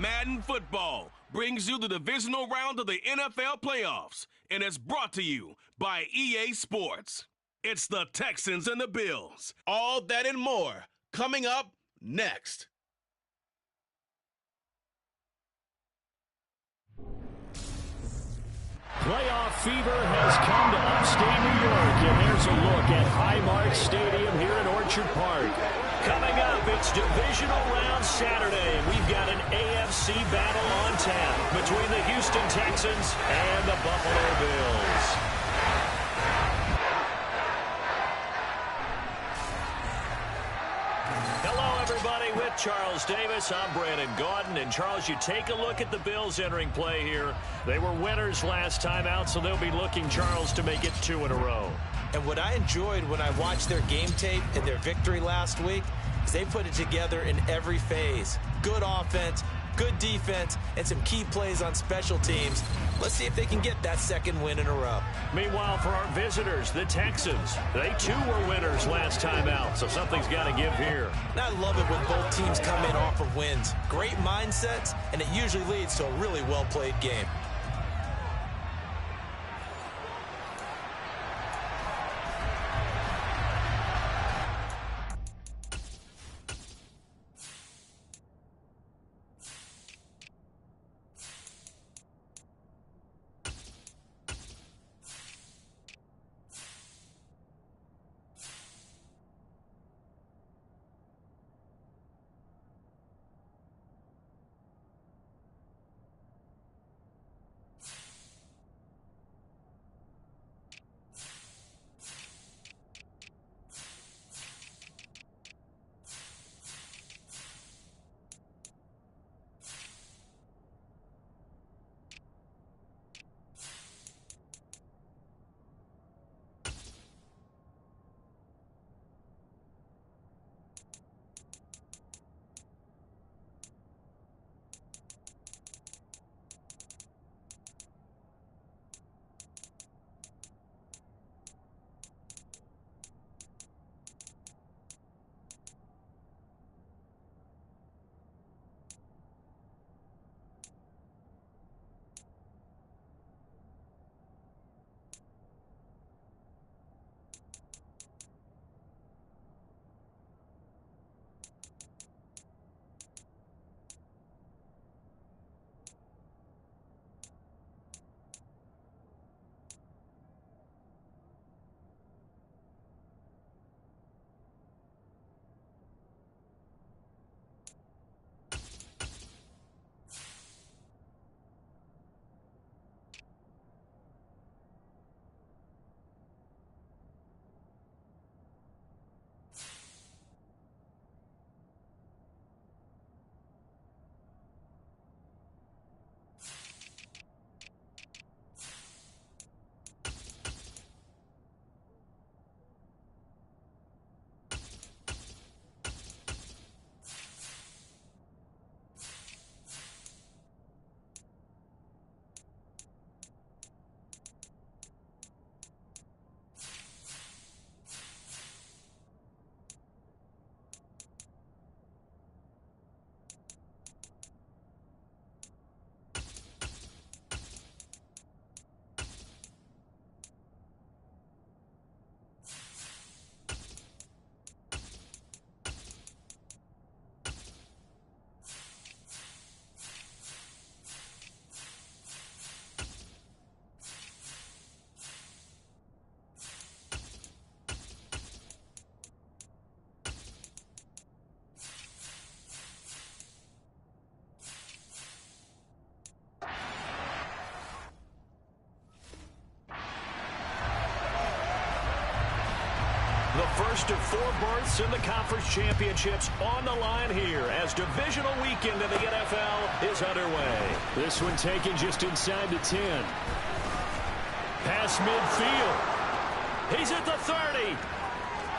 Madden Football brings you the divisional round of the NFL playoffs, and it's brought to you by EA Sports. It's the Texans and the Bills. All that and more coming up next. Playoff fever has come to upstate New York, and there's a look at Highmark Stadium here in Orchard Park. Coming up, it's Divisional Round Saturday. We've got an AFC battle on tap between the Houston Texans and the Buffalo Bills. Everybody, with Charles Davis, I'm Brandon Gaudin. And Charles, you take a look at the Bills entering play here. They were winners last time out, so they'll be looking, Charles, to make it 2 in a row. And what I enjoyed when I watched their game tape and their victory last week is they put it together in every phase. Good offense, good defense, and some key plays on special teams. Let's see if they can get that second win in a row. Meanwhile, for our visitors, the Texans, they too were winners last time out, so something's got to give here. And I love it when both teams come in off of wins. Great mindsets, and it usually leads to a really well-played game. The first of 4 berths in the conference championships on the line here as divisional weekend in the NFL is underway. This one taken just inside the 10. Pass midfield. He's at the 30.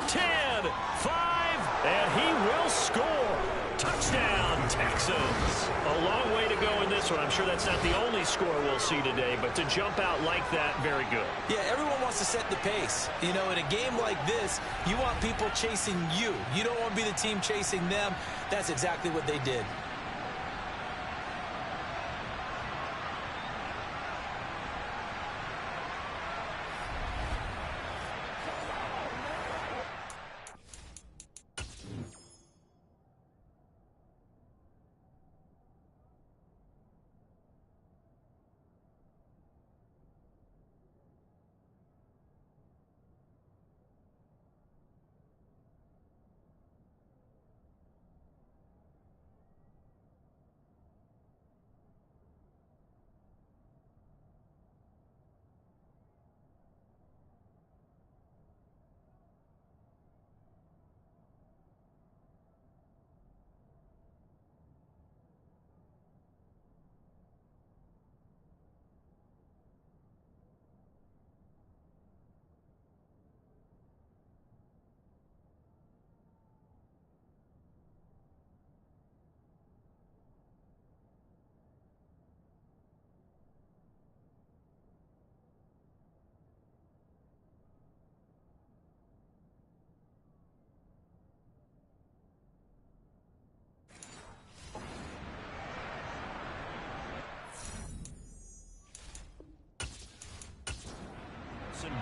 10, 5, and he will score. Touchdown, Texans. A long way to go in this one. I'm sure that's not the only score we'll see today, but to jump out like that, very good. Yeah, everyone wants to set the pace. You know, in a game like this, you want people chasing you. You don't want to be the team chasing them. That's exactly what they did.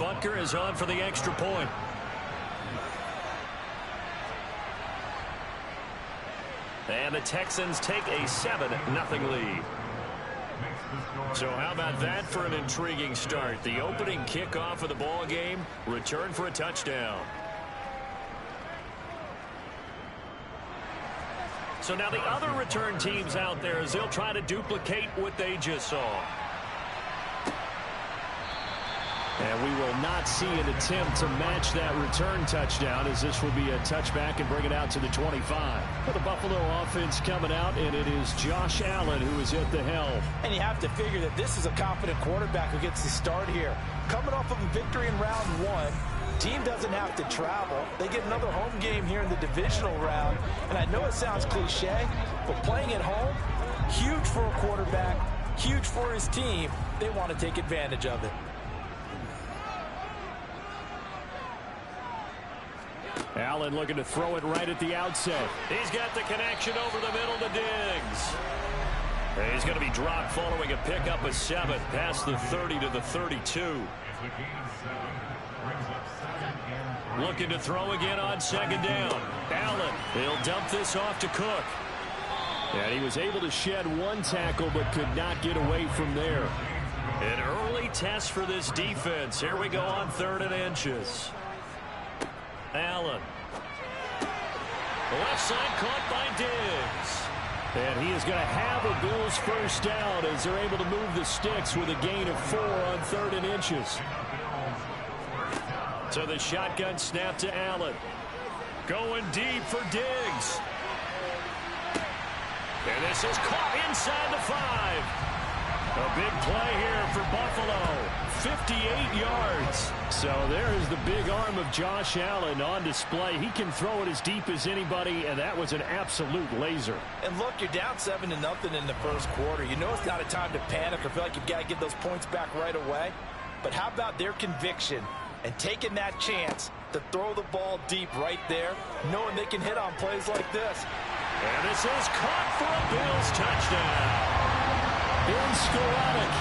Butker is on for the extra point. And the Texans take a 7-0 lead. So how about that for an intriguing start? The opening kickoff of the ball game, return for a touchdown. So now the other return teams out there as they'll try to duplicate what they just saw. And we will not see an attempt to match that return touchdown, as this will be a touchback and bring it out to the 25. For the Buffalo offense coming out, and it is Josh Allen who is at the helm. And you have to figure that this is a confident quarterback who gets the start here. Coming off of a victory in round one, team doesn't have to travel. They get another home game here in the divisional round. And I know it sounds cliche, but playing at home, huge for a quarterback, huge for his team. They want to take advantage of it. Allen looking to throw it right at the outset. He's got the connection over the middle to Diggs. He's going to be dropped following a pickup of 7 past the 30 to the 32. Looking to throw again on second down. Allen, he'll dump this off to Cook. And he was able to shed one tackle but could not get away from there. An early test for this defense. Here we go on 3rd and inches. Allen. Left side caught by Diggs. And he is going to have a Bills first down as they're able to move the sticks with a gain of 4 on 3rd and inches. So the shotgun snap to Allen. Going deep for Diggs. And this is caught inside the 5. A big play here for Buffalo. 58 yards. So there's the big arm of Josh Allen on display. He can throw it as deep as anybody, and that was an absolute laser. And look, you're down 7-0 in the first quarter. You know it's not a time to panic or feel like you've got to get those points back right away. But how about their conviction and taking that chance to throw the ball deep right there, knowing they can hit on plays like this. And this is caught for a Bills touchdown. In Skoranek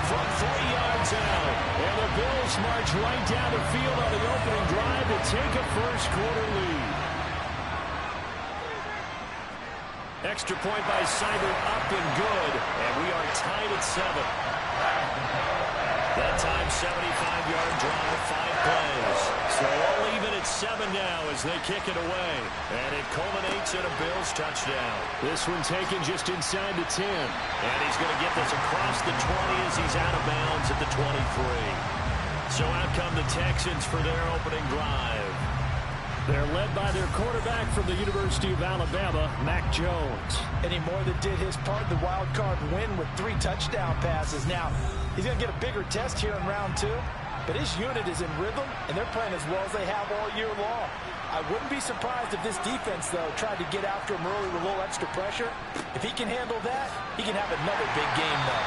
from 3 yards out. And the Bills march right down the field on the opening drive to take a first quarter lead. Extra point by Seibert up and good. And we are tied at 7. That time 75-yard drive, 5 plays. So all even at 7 now as they kick it away. And it culminates in a Bills touchdown. This one taken just inside the 10. And he's going to get this across the 20 as he's out of bounds at the 23. So out come the Texans for their opening drive. They're led by their quarterback from the University of Alabama, Mac Jones. And he more than did his part in the wild card win with 3 touchdown passes. Now, he's going to get a bigger test here in round 2. But his unit is in rhythm, and they're playing as well as they have all year long. I wouldn't be surprised if this defense, though, tried to get after him early with a little extra pressure. If he can handle that, he can have another big game, though.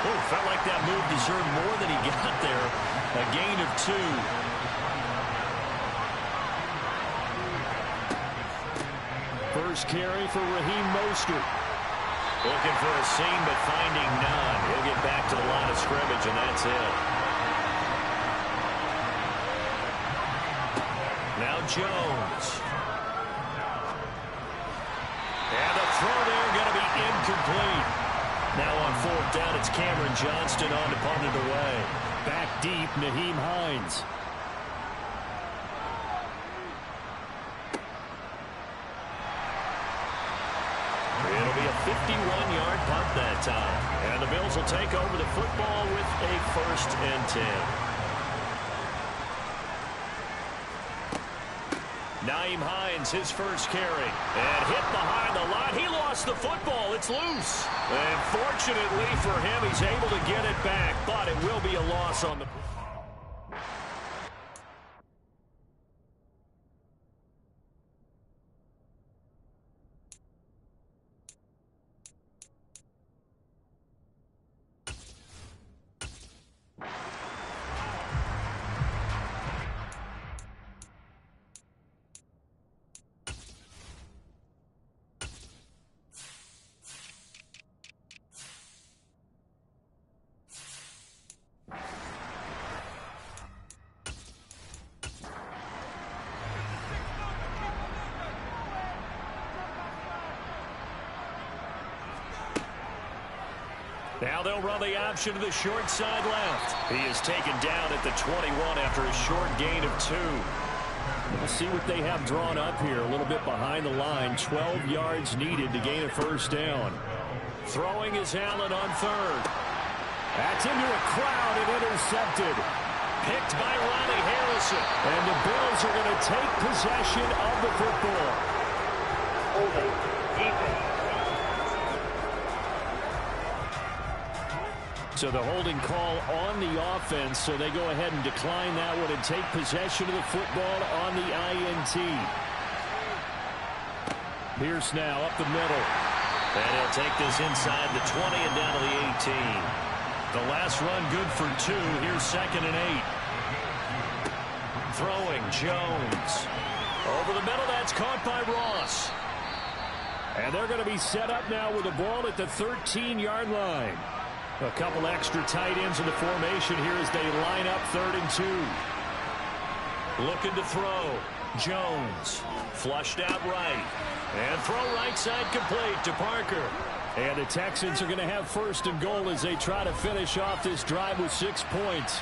Oh, felt like that move deserved more than he got there. A gain of 2. First carry for Raheem Mostert. Looking for a seam, but finding none. He'll get back to the line of scrimmage, and that's it. Now Jones. And the throw there going to be incomplete. Now on 4th down, it's Cameron Johnston on to punt it away. Back deep, Nyheim Hines. It'll be a 51-yard punt that time. And the Bills will take over the football with a 1st and 10. Nyheim Hines, his first carry. And hit behind the line. He lost the football. It's loose. And fortunately for him, he's able to get it back. But it will be a loss on the... Now they'll run the option to the short side left. He is taken down at the 21 after a short gain of 2. We'll see what they have drawn up here. A little bit behind the line. 12 yards needed to gain a first down. Throwing is Allen on third. That's into a crowd and intercepted. Picked by Ronnie Harrison. And the Bills are going to take possession of the football. Holding. Defense. So the holding call on the offense, so they go ahead and decline that one and take possession of the football on the INT. Pierce now up the middle. And he'll take this inside the 20 and down to the 18. The last run good for 2. Here's 2nd and 8. Throwing Jones. Over the middle, that's caught by Ross. And they're going to be set up now with the ball at the 13-yard line. A couple extra tight ends in the formation here as they line up 3rd and 2. Looking to throw. Jones. Flushed out right. And throw right side complete to Parker. And the Texans are going to have 1st and goal as they try to finish off this drive with 6 points.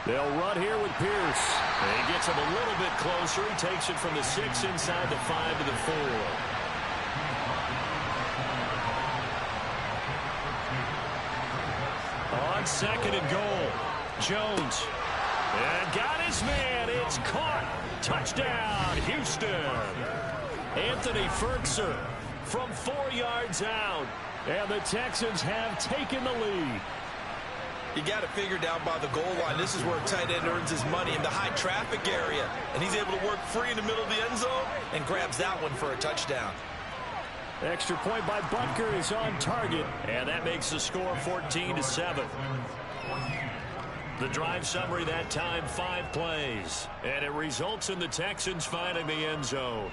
They'll run here with Pierce. And he gets him a little bit closer. He takes it from the 6 inside the 5 to the 4. On 2nd and goal, Jones. And got his man. It's caught. Touchdown, Houston. Anthony Fertzer from 4 yards out. And the Texans have taken the lead. You got it figured out by the goal line. This is where a tight end earns his money in the high traffic area. And he's able to work free in the middle of the end zone and grabs that one for a touchdown. Extra point by Butker is on target. And that makes the score 14-7. The drive summary that time, 5 plays. And it results in the Texans finding the end zone.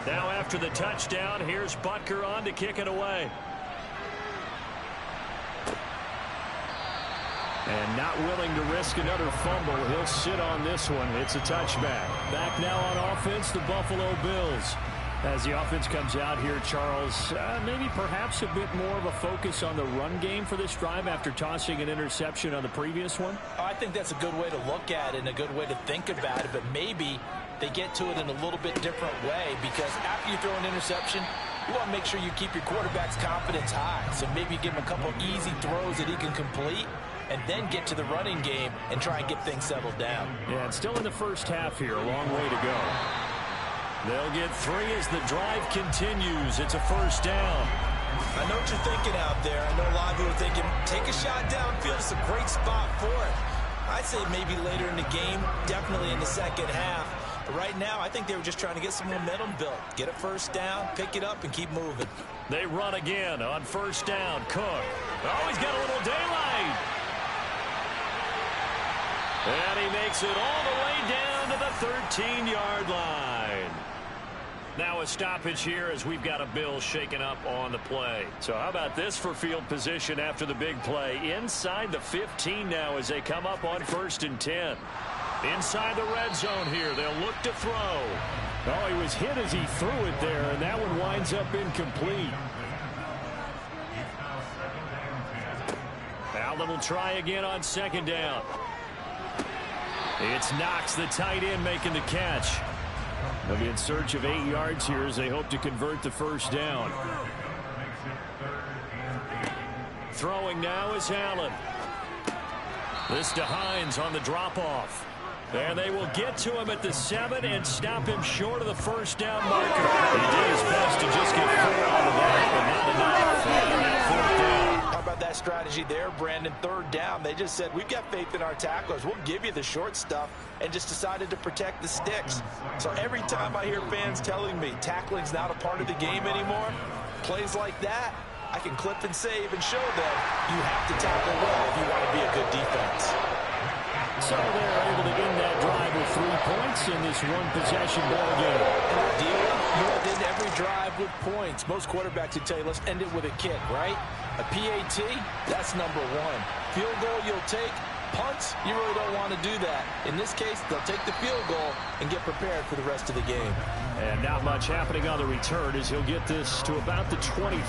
Now after the touchdown, here's Butker on to kick it away. And not willing to risk another fumble. He'll sit on this one. It's a touchback. Back now on offense, the Buffalo Bills. As the offense comes out here, Charles, maybe perhaps a bit more of a focus on the run game for this drive after tossing an interception on the previous one? I think that's a good way to look at it and a good way to think about it, but maybe they get to it in a little bit different way because after you throw an interception, you want to make sure you keep your quarterback's confidence high. So maybe give him a couple easy throws that he can complete and then get to the running game and try and get things settled down. Yeah, and still in the first half here, a long way to go. They'll get 3 as the drive continues. It's a first down. I know what you're thinking out there. I know a lot of you are thinking, take a shot downfield. It's a great spot for it. I'd say maybe later in the game, definitely in the second half. But right now, I think they were just trying to get some momentum built. Get a first down, pick it up, and keep moving. They run again on first down. Cook. Oh, he's got a little daylight. And he makes it all the way down to the 13-yard line. Now a stoppage here as we've got a Bill shaken up on the play. So how about this for field position after the big play? Inside the 15 now as they come up on 1st and 10. Inside the red zone here. They'll look to throw. Oh, he was hit as he threw it there, and that one winds up incomplete. Allen will try again on 2nd down. It's Knox, the tight end, making the catch. They'll be in search of 8 yards here as they hope to convert the first down. Throwing now is Allen. This to Hines on the drop-off. And they will get to him at the 7 and stop him short of the first down marker. He did his best to just get 4 out of that, but not enough on that 4th down. How about that strategy there, Brandon? 3rd down. They just said, we've got faith in our tacklers. We'll give you the short stuff, and just decided to protect the sticks. So every time I hear fans telling me tackling's not a part of the game anymore, plays like that, I can clip and save and show them you have to tackle well if you want to be a good defense. So they're able to end that drive with 3 points in this one-possession ball game. And ideally, you want to end every drive with points. Most quarterbacks would tell you, let's end it with a kick, right? A PAT, that's number 1. Field goal you'll take. Punts, you really don't want to do that. In this case, they'll take the field goal and get prepared for the rest of the game. And not much happening on the return as he'll get this to about the 23.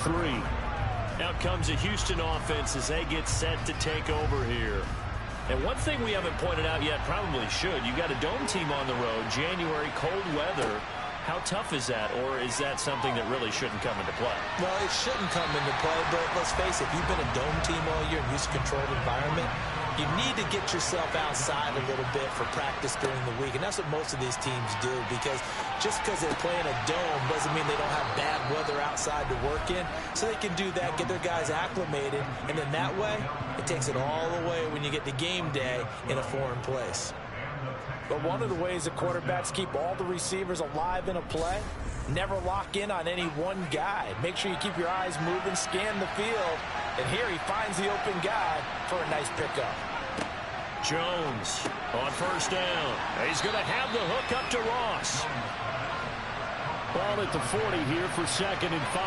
Out comes the Houston offense as they get set to take over here. And one thing we haven't pointed out yet, probably should, you got a dome team on the road, January, cold weather. How tough is that, or is that something that really shouldn't come into play? Well, it shouldn't come into play, but let's face it, if you've been a dome team all year and use a controlled environment, you need to get yourself outside a little bit for practice during the week, and that's what most of these teams do, because just because they're playing a dome doesn't mean they don't have bad weather outside to work in, so they can do that, get their guys acclimated, and then that way, it takes it all away when you get to game day in a foreign place. But one of the ways that quarterbacks keep all the receivers alive in a play, never lock in on any one guy. Make sure you keep your eyes moving, scan the field, and here he finds the open guy for a nice pickup. Jones on first down. He's going to have the hook up to Ross. Ball at the 40 here for 2nd and 5.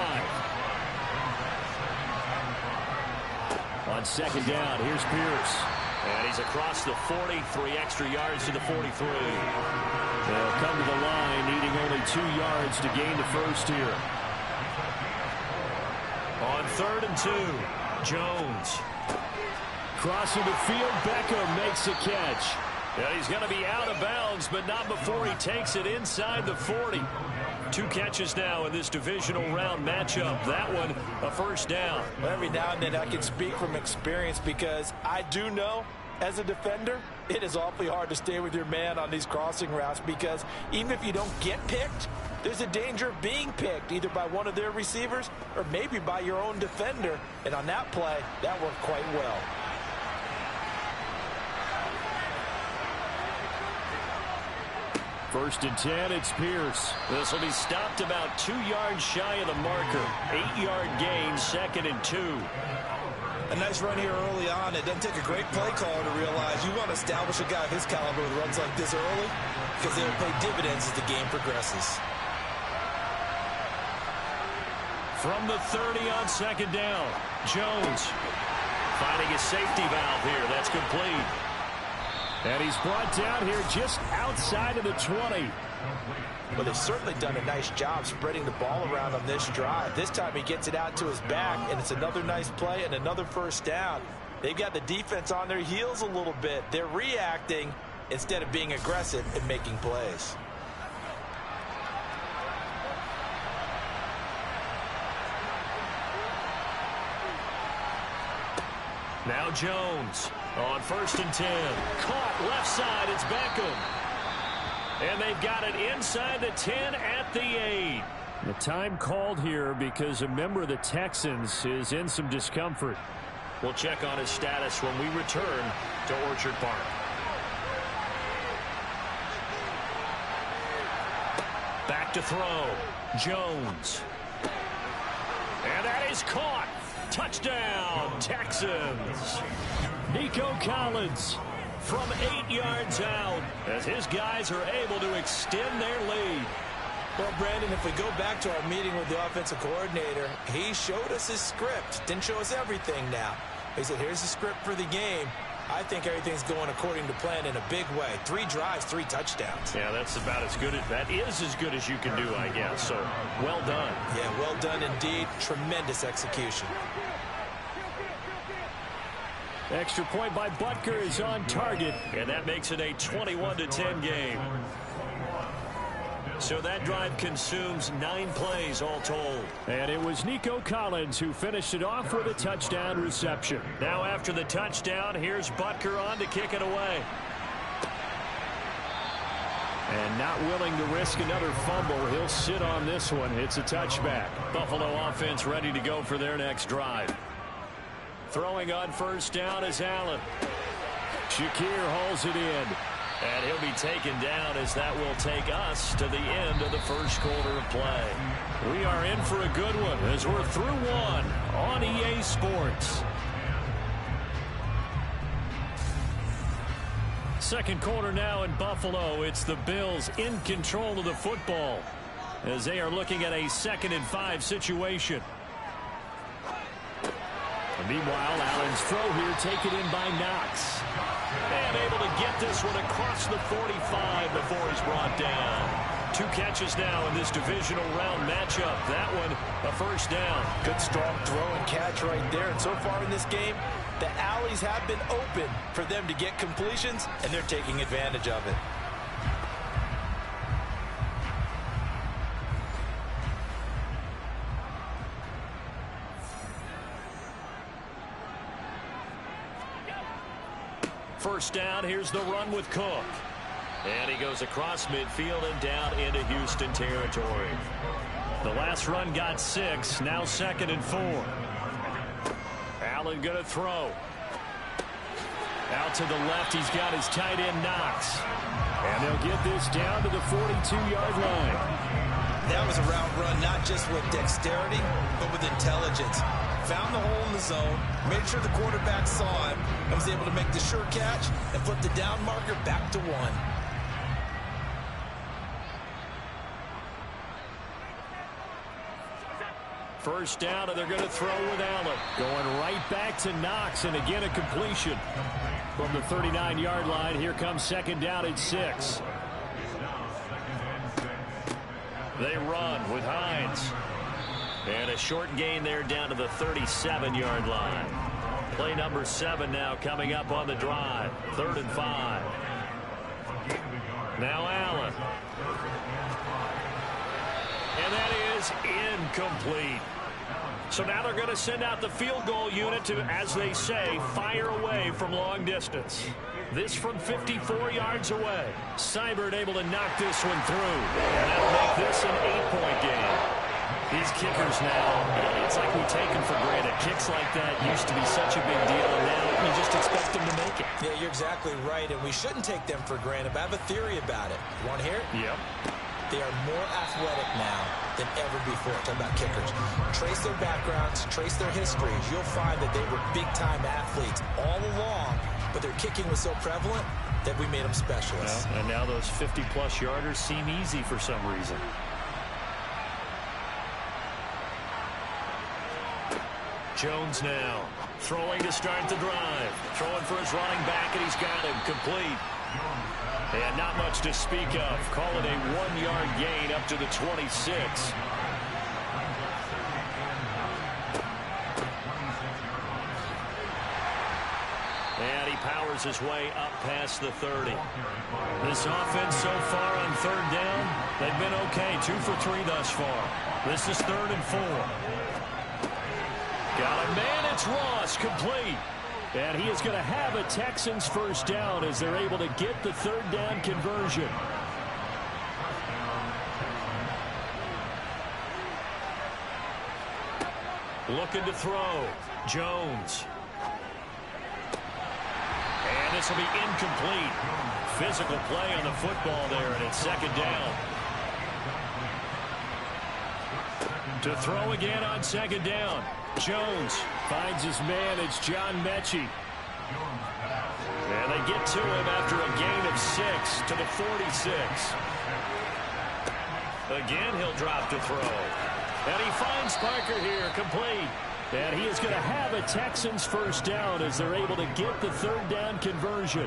On 2nd down, here's Pierce. And he's across the 40, 3 extra yards to the 43. They'll come to the line, needing only 2 yards to gain the first here. On 3rd and 2, Jones. Crossing the field, Beckham makes a catch. Yeah, he's going to be out of bounds, but not before he takes it inside the 40. 2 catches now in this divisional round matchup. That one, a first down. Every now and then I can speak from experience because I do know, as a defender, it is awfully hard to stay with your man on these crossing routes because even if you don't get picked, there's a danger of being picked either by one of their receivers or maybe by your own defender. And on that play, that worked quite well. First and 10, it's Pierce. This will be stopped about 2 yards shy of the marker. 8-yard gain, 2nd and 2. A nice run here early on. It doesn't take a great play caller to realize you want to establish a guy of his caliber with runs like this early because they'll pay dividends as the game progresses. From the 30 on 2nd down, Jones finding his safety valve here. That's complete. And he's brought down here just outside of the 20. Well, they've certainly done a nice job spreading the ball around on this drive. This time he gets it out to his back, and it's another nice play and another first down. They've got the defense on their heels a little bit. They're reacting instead of being aggressive and making plays. Now Jones on 1st and 10. Caught left side. It's Beckham. And they've got it inside the 10 at the 8. The time called here because a member of the Texans is in some discomfort. We'll check on his status when we return to Orchard Park. Back to throw. Jones. And that is caught. Touchdown, Texans. Nico Collins from 8 yards out as his guys are able to extend their lead. Well, Brandon, if we go back to our meeting with the offensive coordinator, he showed us his script. Didn't show us everything now. He said, here's the script for the game. I think everything's going according to plan in a big way. 3 drives, 3 touchdowns. Yeah, that's about as good as that is as good as you can do, I guess. So, well done. Yeah, well done indeed. Tremendous execution. Extra point by Butker is on target. And that makes it a 21-10 game. So that drive consumes 9 plays all told. And it was Nico Collins who finished it off with a touchdown reception. Now after the touchdown, here's Butker on to kick it away. And not willing to risk another fumble, he'll sit on this one. It's a touchback. Buffalo offense ready to go for their next drive. Throwing on first down is Allen. Shakir hauls it in. And he'll be taken down as that will take us to the end of the first quarter of play. We are in for a good one as we're through one on EA Sports. Second quarter now in Buffalo. It's the Bills in control of the football as they are looking at a 2nd and 5 situation. And meanwhile, Allen's throw here taken in by Knox. And able to get this one across the 45 before he's brought down. 2 catches now in this divisional round matchup. That one, a first down. Good strong throw and catch right there. And so far in this game, the alleys have been open for them to get completions, and they're taking advantage of it. First down, here's the run with Cook. And he goes across midfield and down into Houston territory. The last run got 6, now 2nd and 4. Allen going to throw. Out to the left, he's got his tight end Knox. And they'll get this down to the 42-yard line. That was a route run, not just with dexterity, but with intelligence. Found the hole in the zone, made sure the quarterback saw him, and was able to make the sure catch and flip the down marker back to 1. First down, and they're going to throw with Allen. Going right back to Knox, and again a completion. From the 39-yard line, here comes 2nd down and 6. They run with Hines. And a short gain there down to the 37-yard line. Play number 7 now coming up on the drive. 3rd and 5. Now Allen. And that is incomplete. So now they're going to send out the field goal unit to, as they say, fire away from long distance. This from 54 yards away. Seibert able to knock this one through. And that'll make this an 8-point game. These kickers now, it's like we take them for granted. Kicks like that used to be such a big deal, and now you just expect them to make it. Yeah, you're exactly right, and we shouldn't take them for granted, but I have a theory about it. You want to hear it? Yep. They are more athletic now than ever before. Talking about kickers. Trace their backgrounds, trace their histories. You'll find that they were big-time athletes all along, but their kicking was so prevalent that we made them specialists. Well, and now those 50-plus yarders seem easy for some reason. Jones now throwing to start the drive. Throwing for his running back, and he's got him complete. And not much to speak of. Call it a 1-yard gain up to the 26. And he powers his way up past the 30. This offense so far on 3rd down, they've been okay. 2 for 3 thus far. This is 3rd and 4. Got a man, it's Ross, complete. And he is going to have a Texans first down as they're able to get the 3rd down conversion. Looking to throw. Jones. And this will be incomplete. Physical play on the football there, and it's 2nd down. To throw again on 2nd down. Jones finds his man. It's John Mechie. And they get to him after a gain of 6 to the 46. Again, he'll drop to throw. And he finds Parker here, complete. And he is going to have a Texans first down as they're able to get the 3rd down conversion.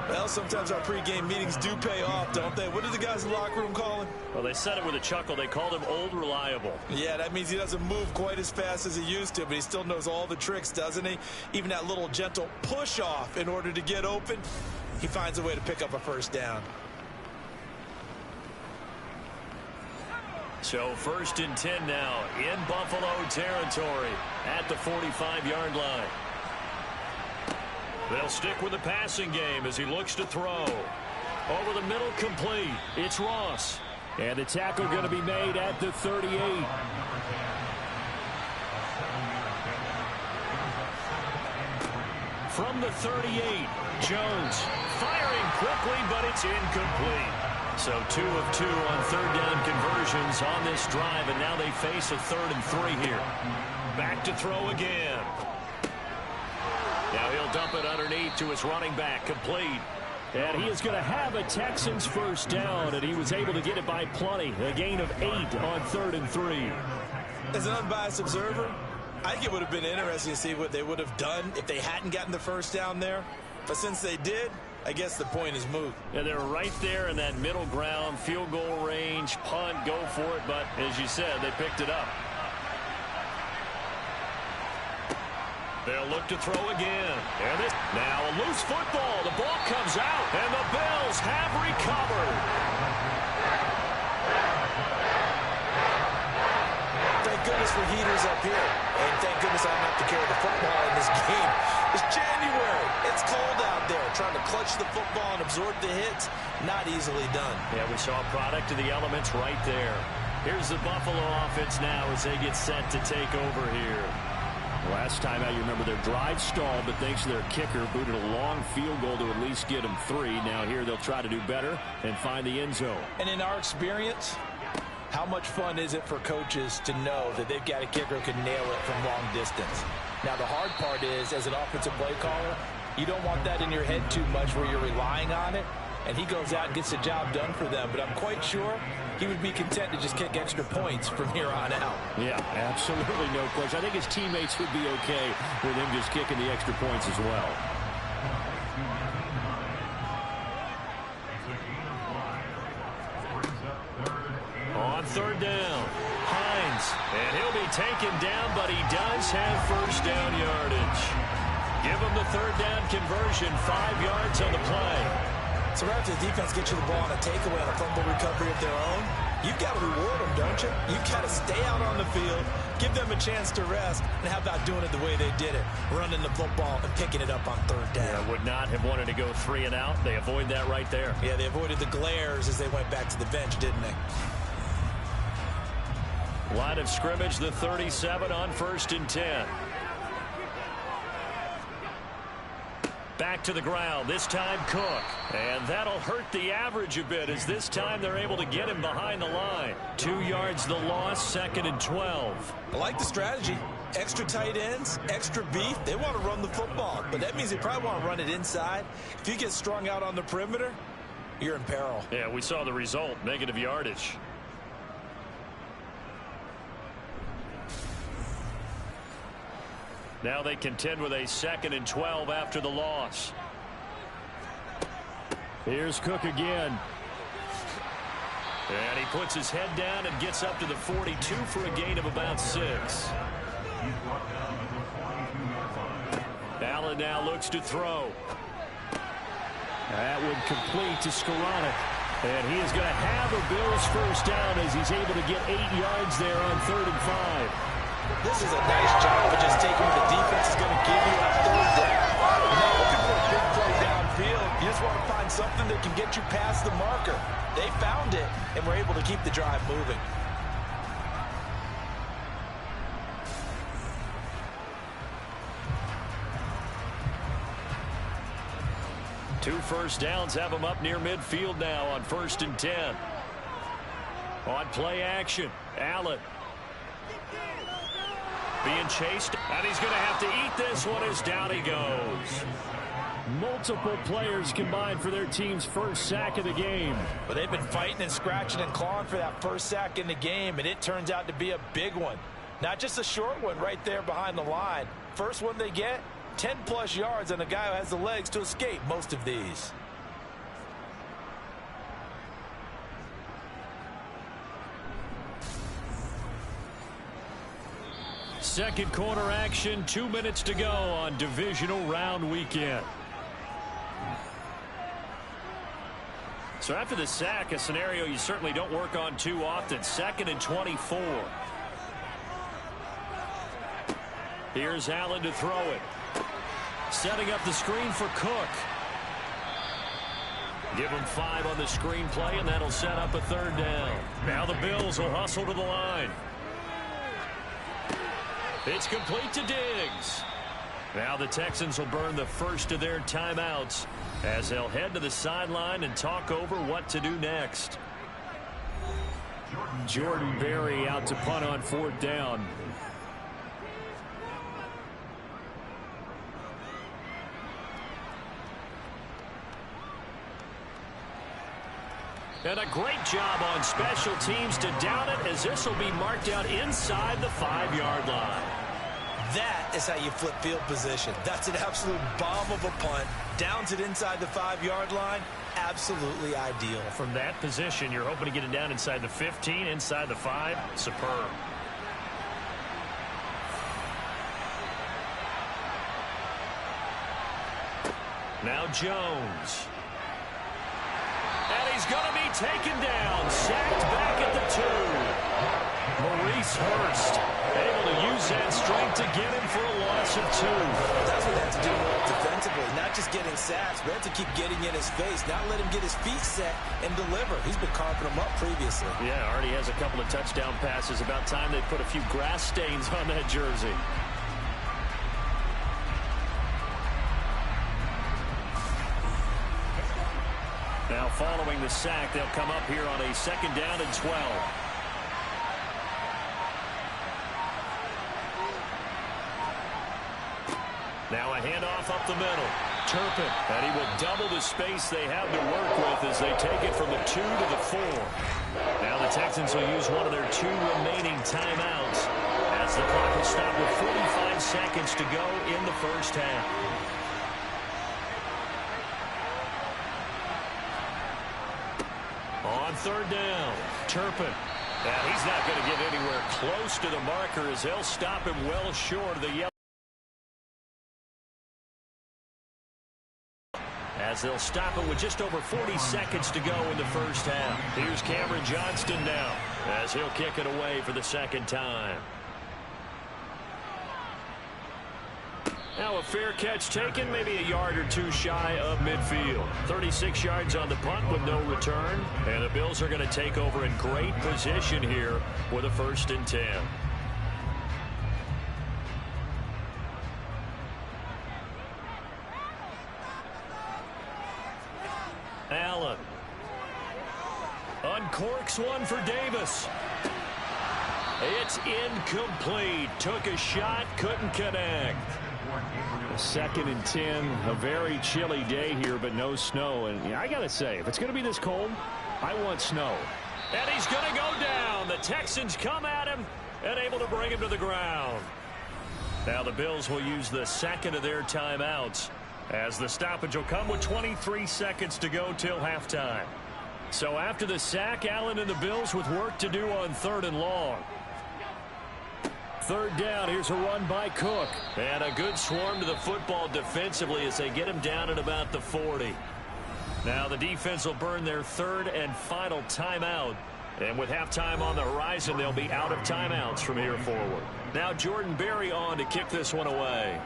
Well, sometimes our pregame meetings do pay off, don't they? What did the guys in the locker room call him? Well, they said it with a chuckle. They called him Old Reliable. Yeah, that means he doesn't move quite as fast as he used to, but he still knows all the tricks, doesn't he? Even that little gentle push-off in order to get open, he finds a way to pick up a first down. So 1st and 10 now in Buffalo territory at the 45-yard line. They'll stick with the passing game as he looks to throw. Over the middle, complete. It's Ross. And the tackle going to be made at the 38. From the 38, Jones firing quickly, but it's incomplete. So 2 of 2 on 3rd down conversions on this drive, and now they face a 3rd and 3 here. Back to throw again. Now he'll dump it underneath to his running back, complete. And he is going to have a Texans first down, and he was able to get it by plenty. A gain of 8 on 3rd and 3. As an unbiased observer, I think it would have been interesting to see what they would have done if they hadn't gotten the first down there. But since they did, I guess the point is moot. Yeah, they were right there in that middle ground, field goal range, punt, go for it. But as you said, they picked it up. They'll look to throw again. And this, now a loose football. The ball comes out, and the Bills have recovered. Thank goodness for heaters up here. And thank goodness I don't have to carry the football in this game. It's January. It's cold out there. Trying to clutch the football and absorb the hits, not easily done. Yeah, we saw a product of the elements right there. Here's the Buffalo offense now as they get set to take over here. Last time out, you remember their drive stalled, but thanks to their kicker, booted a long field goal to at least get them 3. Now here they'll try to do better and find the end zone. And in our experience, how much fun is it for coaches to know that they've got a kicker who can nail it from long distance? Now, the hard part is, as an offensive play caller, you don't want that in your head too much where you're relying on it, and he goes out and gets the job done for them. But I'm quite sure he would be content to just kick extra points from here on out. Yeah, absolutely no question. I think his teammates would be okay with him just kicking the extra points as well. On third down, Hines, and he'll be taken down, but he does have first down yardage. Give him the third down conversion, 5 yards on the play. So right after the defense gets you the ball on a takeaway on a fumble recovery of their own, you've got to reward them, don't you? You've got to stay out on the field, give them a chance to rest, and how about doing it the way they did it, running the football and picking it up on third down. Yeah, would not have wanted to go 3 and out. They avoid that right there. Yeah, they avoided the glares as they went back to the bench, didn't they? Line of scrimmage, the 37 on 1st and 10. Back to the ground, this time Cook. And that'll hurt the average a bit as this time they're able to get him behind the line. 2 yards the loss, 2nd and 12. I like the strategy. Extra tight ends, extra beef. They want to run the football, but that means they probably want to run it inside. If you get strung out on the perimeter, you're in peril. Yeah, we saw the result, negative yardage. Now they contend with a 2nd and 12 after the loss. Here's Cook again. And he puts his head down and gets up to the 42 for a gain of about 6. Allen now looks to throw. That would complete to Skoranek. And he is going to have a Bills first down as he's able to get 8 yards there on 3rd and 5. This is a nice job of just taking what the defense is going to give you on 3rd down. You're not looking for a big play downfield. You just want to find something that can get you past the marker. They found it and were able to keep the drive moving. Two first downs have him up near midfield now on 1st and 10. On play action, Allen. Being chased, and he's going to have to eat this one as down he goes. Multiple players combined for their team's first sack of the game. But they've been fighting and scratching and clawing for that first sack in the game, and it turns out to be a big one. Not just a short one right there behind the line. First one they get, 10-plus yards on a guy who has the legs to escape most of these. Second quarter action, 2 minutes to go on divisional round weekend. So after the sack, a scenario you certainly don't work on too often. 2nd and 24. Here's Allen to throw it. Setting up the screen for Cook. Give him 5 on the screen play, and that'll set up a 3rd down. Now the Bills will hustle to the line. It's complete to Diggs. Now the Texans will burn the first of their timeouts as they'll head to the sideline and talk over what to do next. Jordan Berry out to punt on 4th down. And a great job on special teams to down it as this will be marked out inside the 5-yard line. That is how you flip field position. That's an absolute bomb of a punt. Downs it inside the 5-yard line. Absolutely ideal. From that position, you're hoping to get it down inside the 15, inside the 5. Superb. Now Jones. And he's going to be taken down. Sacked back at the 2. Maurice Hurst able to use that strength to get him for a loss of 2. That's what they have to do well defensively. Not just getting sacks, but have to keep getting in his face. Not let him get his feet set and deliver. He's been carving them up previously. Yeah, already has a couple of touchdown passes. About time they put a few grass stains on that jersey. Now following the sack, they'll come up here on a 2nd down and 12. Now a handoff up the middle. Turpin, and he will double the space they have to work with as they take it from the 2 to the 4. Now the Texans will use one of their 2 remaining timeouts as the clock will stop with 45 seconds to go in the first half. On 3rd down, Turpin. And he's not going to get anywhere close to the marker as they'll stop him well short of the yellow. As they'll stop it with just over 40 seconds to go in the first half. Here's Cameron Johnston now as he'll kick it away for the 2nd time. Now a fair catch taken, maybe a yard or 2 shy of midfield. 36 yards on the punt with no return. And the Bills are going to take over in great position here with a 1st and 10. Allen. Uncorks one for Davis. It's incomplete. Took a shot, couldn't connect. 2nd and 10, a very chilly day here, but no snow. And yeah, I got to say, if it's going to be this cold, I want snow. And he's going to go down. The Texans come at him and able to bring him to the ground. Now the Bills will use the 2nd of their timeouts as the stoppage will come with 23 seconds to go till halftime. So after the sack, Allen and the Bills with work to do on 3rd and long. 3rd down, here's a run by Cook. And a good swarm to the football defensively as they get him down at about the 40. Now the defense will burn their 3rd and final timeout. And with halftime on the horizon, they'll be out of timeouts from here forward. Now Jordan Berry on to kick this one away.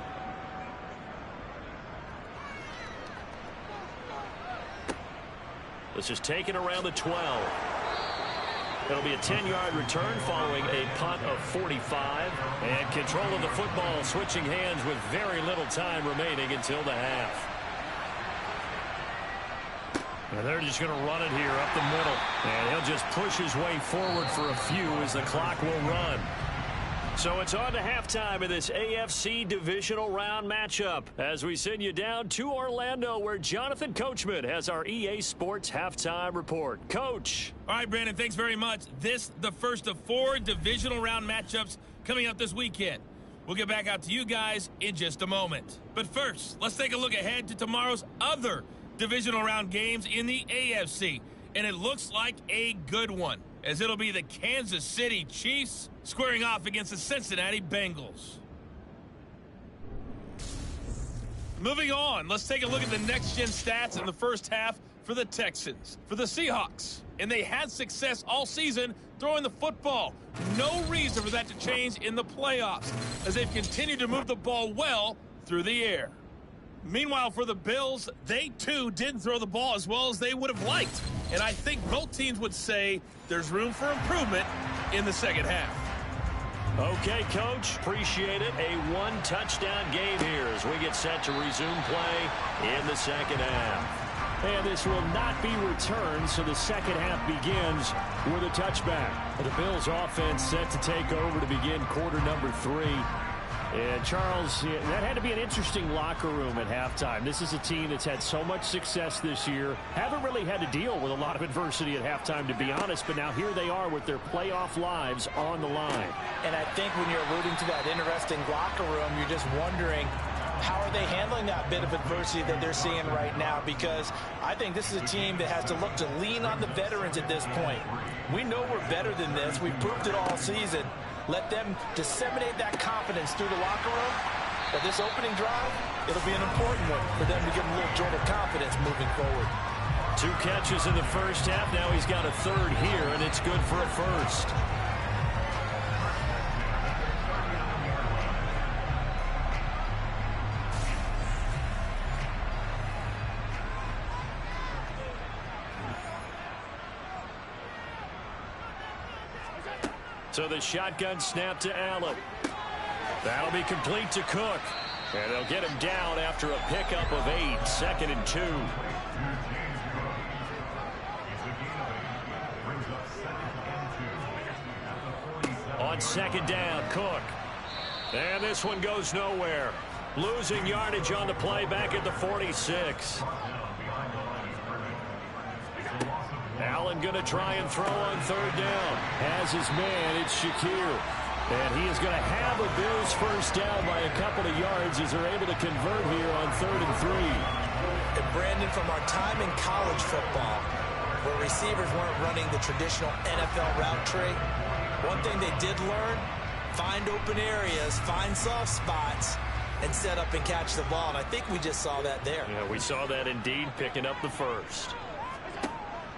This is taken around the 12. It'll be a 10-yard return following a punt of 45. And control of the football switching hands with very little time remaining until the half. And they're just going to run it here up the middle. And he'll just push his way forward for a few as the clock will run. So it's on to halftime of this AFC divisional round matchup as we send you down to Orlando where Jonathan Coachman has our EA Sports halftime report. Coach. All right, Brandon, thanks very much. This the first of 4 divisional round matchups coming up this weekend. We'll get back out to you guys in just a moment. But first, let's take a look ahead to tomorrow's other divisional round games in the AFC. And it looks like a good one, as it'll be the Kansas City Chiefs squaring off against the Cincinnati Bengals. Moving on, let's take a look at the next-gen stats in the first half for the Texans. For the Seahawks, and they had success all season throwing the football. No reason for that to change in the playoffs, as they've continued to move the ball well through the air. Meanwhile, for the Bills, they too didn't throw the ball as well as they would have liked. And I think both teams would say there's room for improvement in the second half. Okay, Coach, appreciate it. A 1-touchdown game here as we get set to resume play in the second half. And this will not be returned, so the second half begins with a touchback. The Bills offense set to take over to begin quarter number 3. And, Charles, that had to be an interesting locker room at halftime. This is a team that's had so much success this year. Haven't really had to deal with a lot of adversity at halftime, to be honest. But now here they are with their playoff lives on the line. And I think when you're alluding to that interesting locker room, you're just wondering, how are they handling that bit of adversity that they're seeing right now? Because I think this is a team that has to look to lean on the veterans at this point. We know we're better than this. We've proved it all season. Let them disseminate that confidence through the locker room. But this opening drive, it'll be an important one for them to give them a little jolt of confidence moving forward. 2 catches in the first half. Now he's got a third here, and it's good for a first. So the shotgun snap to Allen. That'll be complete to Cook. And they'll get him down after a pickup of 8. 2nd and 2. On 2nd down, Cook. And this one goes nowhere. Losing yardage on the play back at the 46. Allen going to try and throw on 3rd down. Has his man, it's Shakir. And he is going to have a Bills first down by a couple of yards as they're able to convert here on 3rd and 3. And Brandon, from our time in college football, where receivers weren't running the traditional NFL route tree, one thing they did learn, find open areas, find soft spots, and set up and catch the ball. And I think we just saw that there. Yeah, we saw that indeed, picking up the first.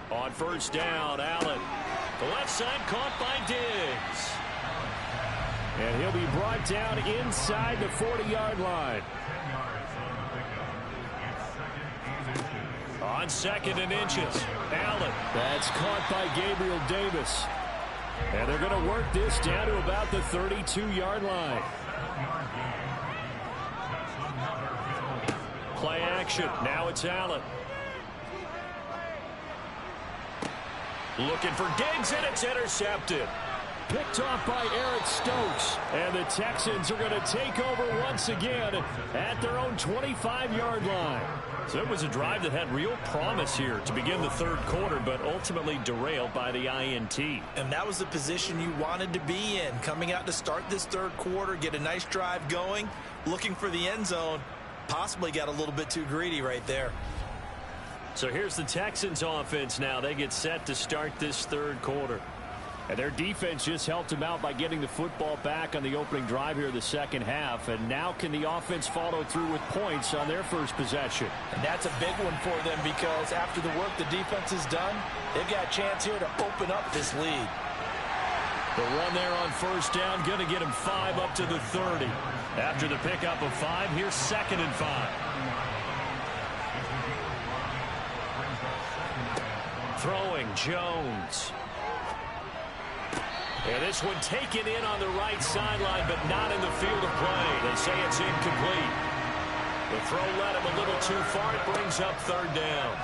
On 1st down, Allen. The left side caught by Diggs. And he'll be brought down inside the 40-yard line. On 2nd and inches, Allen. That's caught by Gabriel Davis. And they're going to work this down to about the 32-yard line. Play action. Now it's Allen. Looking for Diggs, and it's intercepted. Picked off by Eric Stokes. And the Texans are going to take over once again at their own 25-yard line. So it was a drive that had real promise here to begin the 3rd quarter, but ultimately derailed by the INT. And that was the position you wanted to be in. Coming out to start this 3rd quarter, get a nice drive going, looking for the end zone. Possibly got a little bit too greedy right there. So here's the Texans offense now. They get set to start this 3rd quarter. And their defense just helped them out by getting the football back on the opening drive here in the 2nd half. And now can the offense follow through with points on their first possession? And that's a big one for them because after the work the defense has done, they've got a chance here to open up this lead. The run there on 1st down, going to get him 5 up to the 30. After the pickup of 5, here's 2nd and 5. Throwing Jones. And this one taken in on the right sideline, but not in the field of play. They say it's incomplete. The throw led him a little too far. It brings up 3rd down.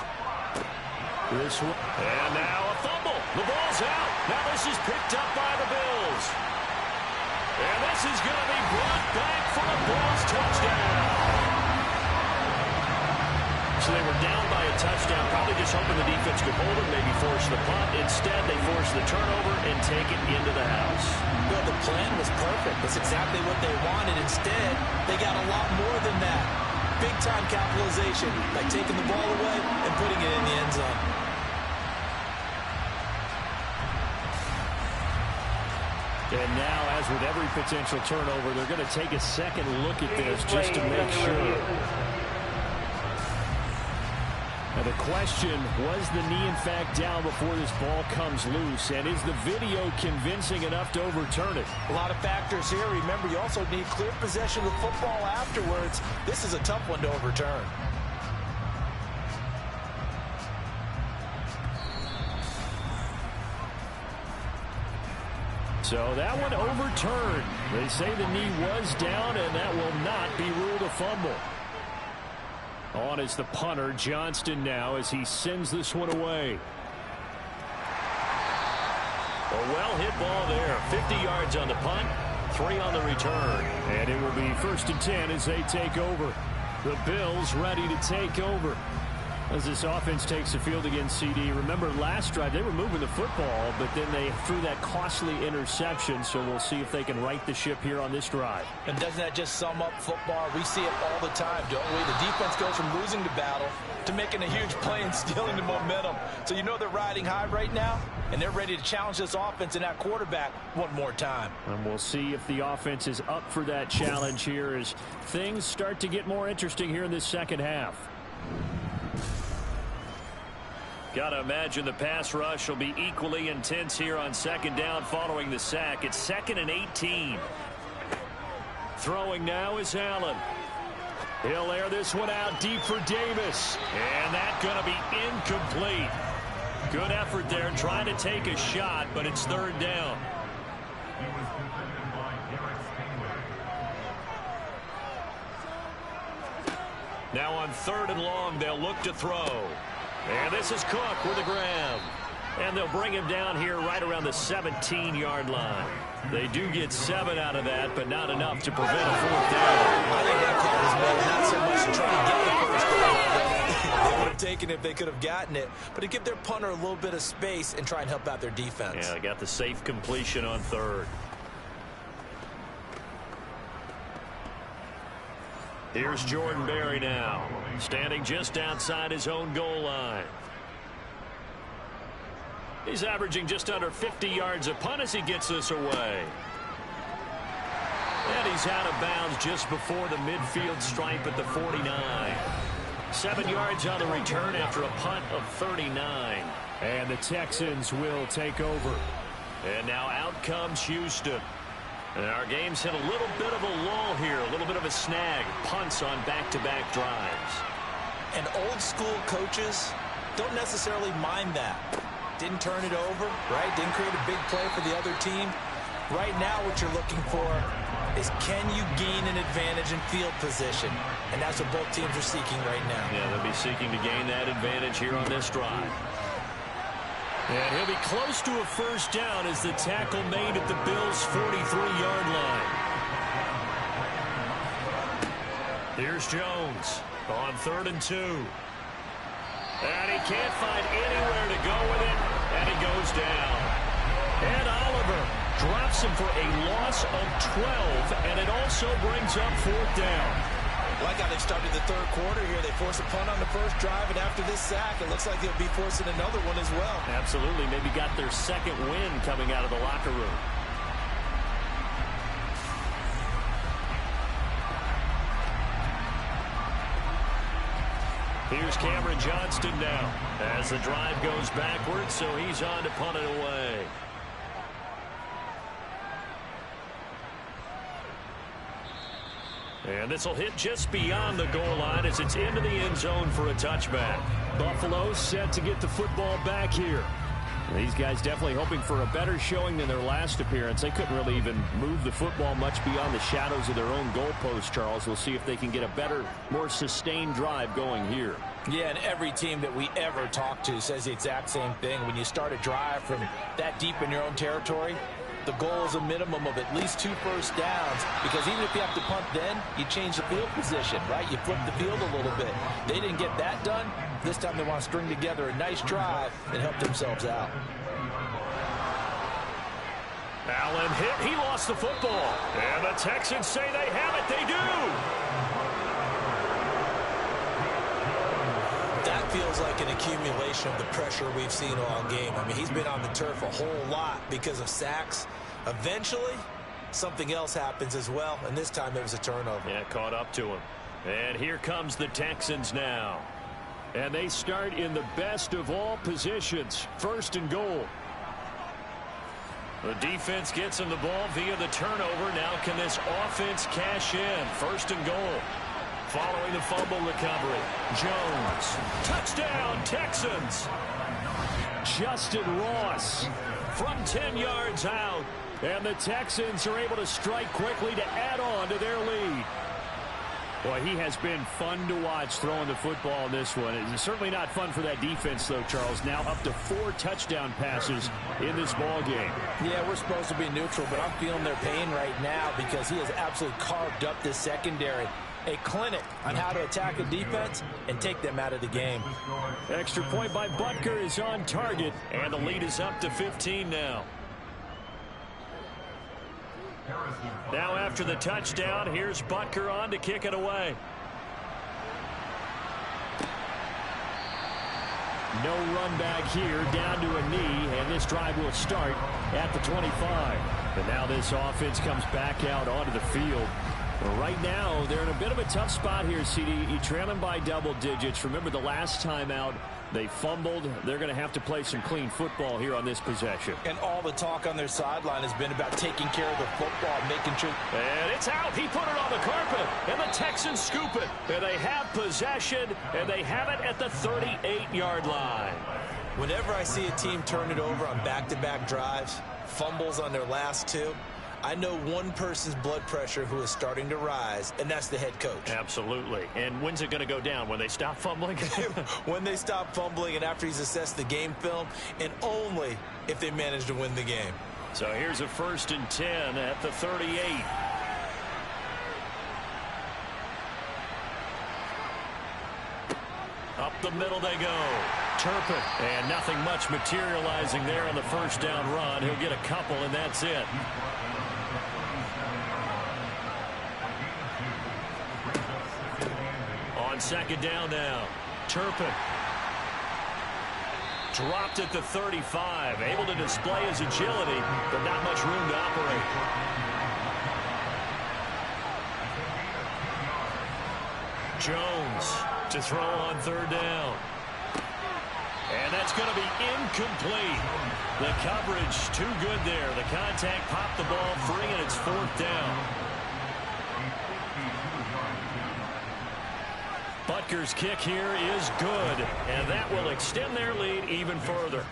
This one. And now a fumble. The ball's out. Now this is picked up by the Bills. And this is going to be brought back for a Bills touchdown. So they were down by a touchdown, probably just hoping the defense could hold them, maybe force the punt. Instead, they force the turnover and take it into the house. Well, the plan was perfect. That's exactly what they wanted. Instead, they got a lot more than that. Big-time capitalization, like taking the ball away and putting it in the end zone. And now, as with every potential turnover, they're going to take a second look at this just to make sure. Now the question, was the knee in fact down before this ball comes loose? And is the video convincing enough to overturn it? A lot of factors here. Remember, you also need clear possession of the football afterwards. This is a tough one to overturn. So that one overturned. They say the knee was down, and that will not be ruled a fumble. On is the punter, Johnston, now as he sends this one away. A well-hit ball there. 50 yards on the punt, 3 on the return. And it will be 1st and 10 as they take over. The Bills ready to take over. As this offense takes the field against CD, remember last drive they were moving the football, but then they threw that costly interception, so we'll see if they can right the ship here on this drive. And doesn't that just sum up football? We see it all the time, don't we? The defense goes from losing the battle to making a huge play and stealing the momentum. So you know they're riding high right now, and they're ready to challenge this offense and that quarterback one more time. And we'll see if the offense is up for that challenge here as things start to get more interesting here in this second half. Got to imagine the pass rush will be equally intense here on second down following the sack. It's 2nd and 18. Throwing now is Allen. He'll air this one out deep for Davis. And that's going to be incomplete. Good effort there trying to take a shot, but it's 3rd down. Now on 3rd and long, they'll look to throw. And this is Cook with a grab. And they'll bring him down here right around the 17-yard line. They do get 7 out of that, but not enough to prevent a 4th down. I think that call was better, not so much to try to get the first down. They would have taken it if they could have gotten it. But to give their punter a little bit of space and try and help out their defense. Yeah, they got the safe completion on 3rd. Here's Jordan Berry now, standing just outside his own goal line. He's averaging just under 50 yards a punt as he gets this away. And he's out of bounds just before the midfield stripe at the 49. 7 yards on the return after a punt of 39. And the Texans will take over. And now out comes Houston. And our game's hit a little bit of a lull here, a little bit of a snag. Punts on back-to-back drives. And old school coaches don't necessarily mind that. Didn't turn it over, right? Didn't create a big play for the other team. Right now what you're looking for is can you gain an advantage in field position? And that's what both teams are seeking right now. Yeah, they'll be seeking to gain that advantage here on this drive. And he'll be close to a first down as the tackle made at the Bills' 43-yard line. Here's Jones on 3rd and 2. And he can't find anywhere to go with it, and he goes down. And Oliver drops him for a loss of 12, and it also brings up 4th down. Like how they started the 3rd quarter here. They force a punt on the first drive, and after this sack, it looks like they'll be forcing another one as well. Absolutely. Maybe got their 2nd win coming out of the locker room. Here's Cameron Johnston now as the drive goes backwards, so he's on to punt it away. And this will hit just beyond the goal line as it's into the end zone for a touchback. Buffalo set to get the football back here. These guys definitely hoping for a better showing than their last appearance. They couldn't really even move the football much beyond the shadows of their own goalpost, Charles. We'll see if they can get a better, more sustained drive going here. Yeah, and every team that we ever talk to says the exact same thing. When you start a drive from that deep in your own territory, the goal is a minimum of at least 2 first downs, because even if you have to punt then, you change the field position, right? You flip the field a little bit. They didn't get that done. This time they want to string together a nice drive and help themselves out. Allen hit. He lost the football. And the Texans say they have it. They do. That feels like an accumulation of the pressure we've seen all game. I mean, he's been on the turf a whole lot because of sacks. Eventually, something else happens as well, and this time it was a turnover. Yeah, caught up to him. And here comes the Texans now. And they start in the best of all positions, 1st and goal. The defense gets him the ball via the turnover. Now can this offense cash in? 1st and goal. Following the fumble recovery, Jones. Touchdown, Texans. Justin Ross from 10 yards out. And the Texans are able to strike quickly to add on to their lead. Boy, he has been fun to watch throwing the football in this one. It's certainly not fun for that defense, though, Charles. Now up to 4 touchdown passes in this ball game. Yeah, we're supposed to be neutral, but I'm feeling their pain right now because he has absolutely carved up this secondary. a clinic on how to attack a defense and take them out of the game. Extra point by Butker is on target, and the lead is up to 15 now. Now after the touchdown, here's Butker on to kick it away. No run back here, down to a knee, and this drive will start at the 25. But now this offense comes back out onto the field. Well, right now, they're in a bit of a tough spot here, CD. You trail them by double digits. Remember the last time out, they fumbled. They're going to have to play some clean football here on this possession. And all the talk on their sideline has been about taking care of the football, making sure. And it's out. He put it on the carpet, and the Texans scoop it. And they have possession, and they have it at the 38-yard line. Whenever I see a team turn it over on back-to-back drives, fumbles on their last two, I know one person's blood pressure who is starting to rise, and that's the head coach. Absolutely. And when's it going to go down? When they stop fumbling? When they stop fumbling and after he's assessed the game film, and only if they manage to win the game. So here's a 1st and 10 at the 38. Up the middle they go. Turpin. And nothing much materializing there on the first down run. He'll get a couple, and that's it. On 2nd down now. Turpin. Dropped at the 35. Able to display his agility, but not much room to operate. Jones to throw on 3rd down. And that's going to be incomplete. The coverage too good there. The contact popped the ball free, and it's 4th down. Butker's kick here is good, and that will extend their lead even further.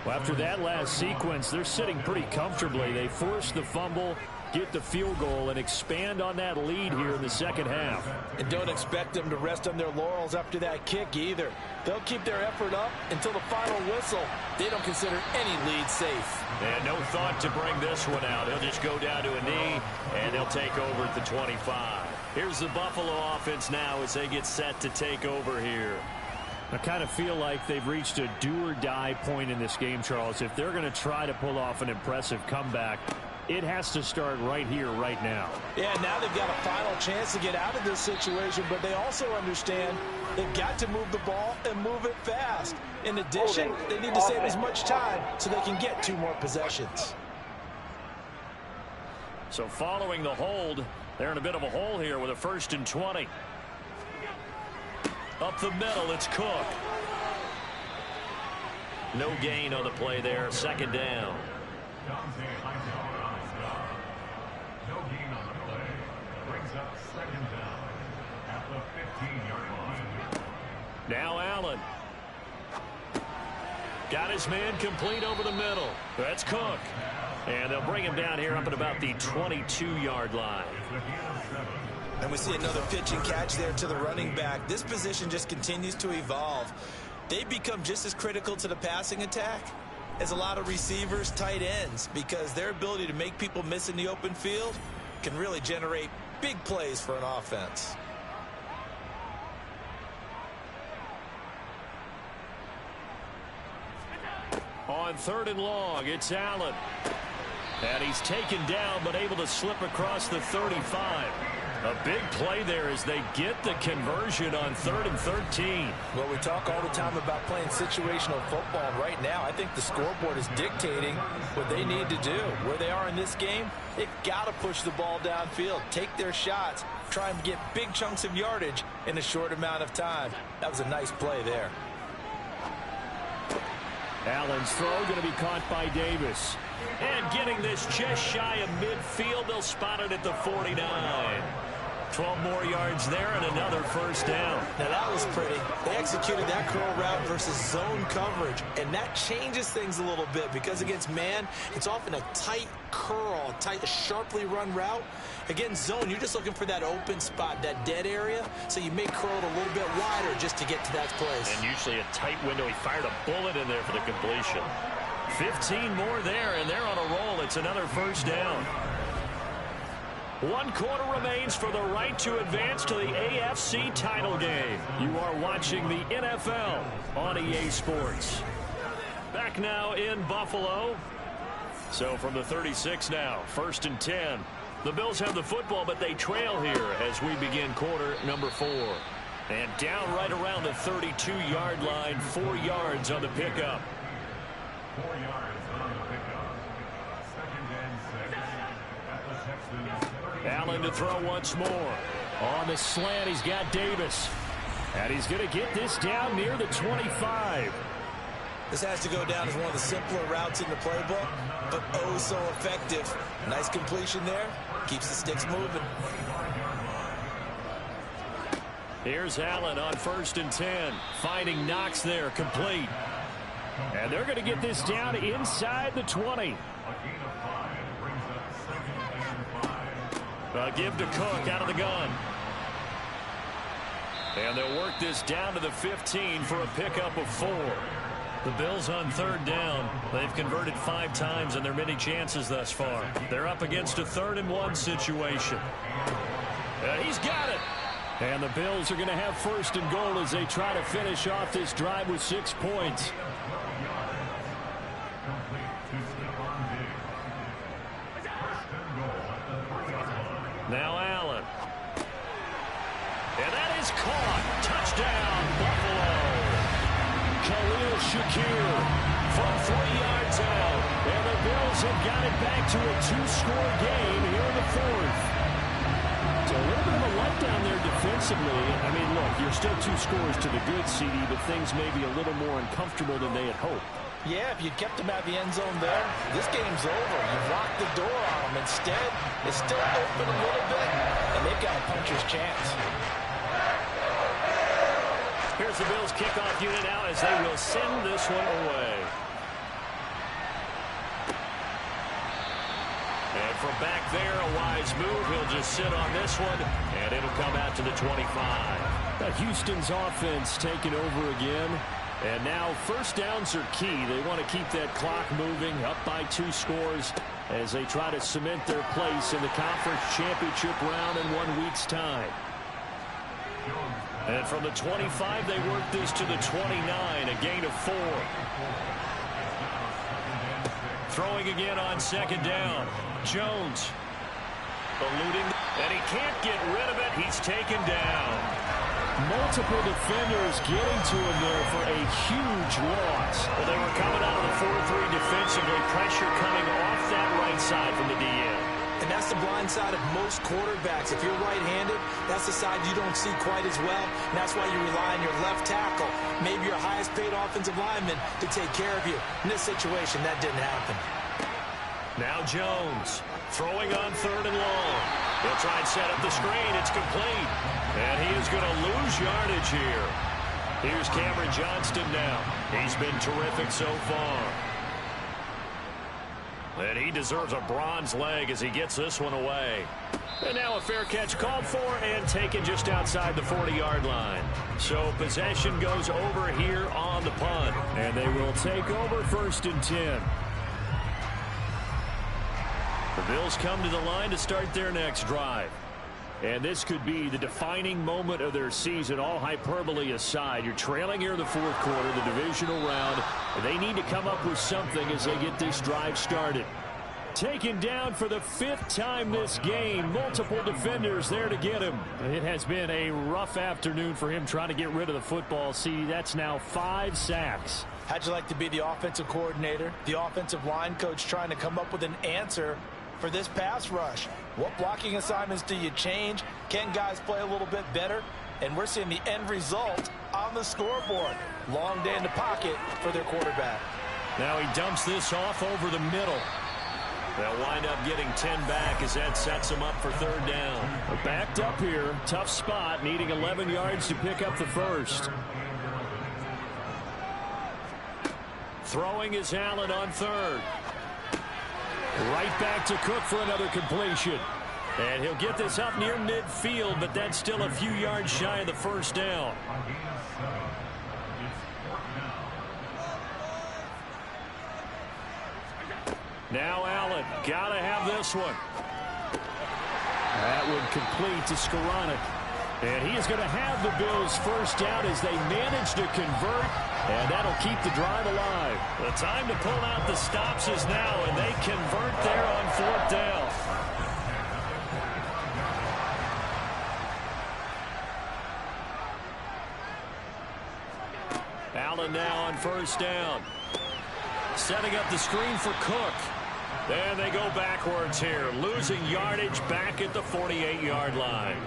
Well, after that last sequence, they're sitting pretty comfortably. They force the fumble, get the field goal, and expand on that lead here in the second half. And don't expect them to rest on their laurels after that kick either. They'll keep their effort up until the final whistle. They don't consider any lead safe. And no thought to bring this one out. He'll just go down to a knee, and they'll take over at the 25. Here's the Buffalo offense now as they get set to take over here. I kind of feel like they've reached a do-or-die point in this game, Charles. If they're going to try to pull off an impressive comeback, it has to start right here, right now. Yeah, now they've got a final chance to get out of this situation, but they also understand they've got to move the ball and move it fast. In addition, they need to save as much time so they can get 2 more possessions. So following the hold, they're in a bit of a hole here with a 1st and 20. Up the middle, it's Cook. No gain on the play there, 2nd down. Now Allen. Got his man complete over the middle. That's Cook. And they'll bring him down here up at about the 22-yard line. And we see another pitch and catch there to the running back. This position just continues to evolve. They become just as critical to the passing attack as a lot of receivers, tight ends, because their ability to make people miss in the open field can really generate big plays for an offense. On 3rd and long, it's Allen. And he's taken down, but able to slip across the 35. A big play there as they get the conversion on 3rd and 13. Well, we talk all the time about playing situational football. Right now, I think the scoreboard is dictating what they need to do. Where they are in this game, they've got to push the ball downfield, take their shots, try and get big chunks of yardage in a short amount of time. That was a nice play there. Allen's throw going to be caught by Davis. And getting this just shy of midfield, they'll spot it at the 49. 12 more yards there and another 1st down. Now that was pretty. They executed that curl route versus zone coverage, and that changes things a little bit because against man, it's often a tight curl, a sharply run route. Against zone, you're just looking for that open spot, that dead area, so you may curl it a little bit wider just to get to that place. And usually a tight window. He fired a bullet in there for the completion. 15 more there, and they're on a roll. It's another 1st down. 1 quarter remains for the right to advance to the AFC title game. You are watching the NFL on EA Sports. Back now in Buffalo. So from the 36 now, 1st and 10. The Bills have the football, but they trail here as we begin quarter number 4. And down right around the 32-yard line, 4 yards on the pickup. 4 yards on the pickup. 2nd and 6 at the Texans. Allen to throw once more. On the slant, he's got Davis. And he's going to get this down near the 25. This has to go down as one of the simpler routes in the playbook, but oh so effective. Nice completion there. Keeps the sticks moving. Here's Allen on 1st and 10. Finding Knox there, complete. And they're going to get this down inside the 20. Give to Cook out of the gun. And they'll work this down to the 15 for a pickup of 4. The Bills on 3rd down. They've converted 5 times in their many chances thus far. They're up against a 3rd and 1 situation. He's got it. And the Bills are going to have 1st and goal as they try to finish off this drive with 6 points. Now Allen. And that is caught. Touchdown, Buffalo. Khalil Shakir from 3 yards out. And the Bills have got it back to a 2-score game here in the 4th. So a little bit of a letdown there defensively. I mean, look, you're still 2 scores to the good, CD, but things may be a little more uncomfortable than they had hoped. Yeah, if you kept them at the end zone there, this game's over. You've locked the door on them. Instead, it's still open a little bit, and they've got a puncher's chance. Here's the Bills kickoff unit now as they will send this one away. And from back there, a wise move. He'll just sit on this one, and it'll come out to the 25. Houston's offense taking over again. And now 1st downs are key. They want to keep that clock moving, up by 2 scores as they try to cement their place in the conference championship round in 1 week's time. And from the 25, they work this to the 29, a gain of 4. Throwing again on 2nd down. Jones eluding, and he can't get rid of it. He's taken down. Multiple defenders getting to him there for a huge loss. Well, they were coming out of the 4-3 defensively. Pressure coming off that right side from the DN. And that's the blind side of most quarterbacks. If you're right-handed, that's the side you don't see quite as well. And that's why you rely on your left tackle, maybe your highest-paid offensive lineman, to take care of you. In this situation, that didn't happen. Now Jones throwing on 3rd and long. He'll try and set up the screen. It's complete. And he is going to lose yardage here. Here's Cameron Johnston now. He's been terrific so far. And he deserves a bronze leg as he gets this one away. And now a fair catch called for and taken just outside the 40-yard line. So possession goes over here on the punt. And they will take over 1st and 10. The Bills come to the line to start their next drive. And this could be the defining moment of their season, all hyperbole aside. You're trailing here in the 4th quarter, the divisional round. And they need to come up with something as they get this drive started. Taken down for the 5th time this game. Multiple defenders there to get him. It has been a rough afternoon for him trying to get rid of the football. See, that's now 5 sacks. How'd you like to be the offensive coordinator, the offensive line coach trying to come up with an answer for this pass rush? What blocking assignments do you change? Can guys play a little bit better? And we're seeing the end result on the scoreboard. Long day in the pocket for their quarterback. Now he dumps this off over the middle. They'll wind up getting 10 back as that sets them up for 3rd down. They're backed up here. Tough spot, needing 11 yards to pick up the 1st. Throwing is Allen on 3rd. Right back to Cook for another completion. And he'll get this up near midfield, but that's still a few yards shy of the 1st down. Now Allen, gotta have this one. That would complete to Skoranek. And he is going to have the Bills first down as they manage to convert, and that'll keep the drive alive. The time to pull out the stops is now, and they convert there on 4th down. Allen now on 1st down. Setting up the screen for Cook. And they go backwards here, losing yardage back at the 48-yard line.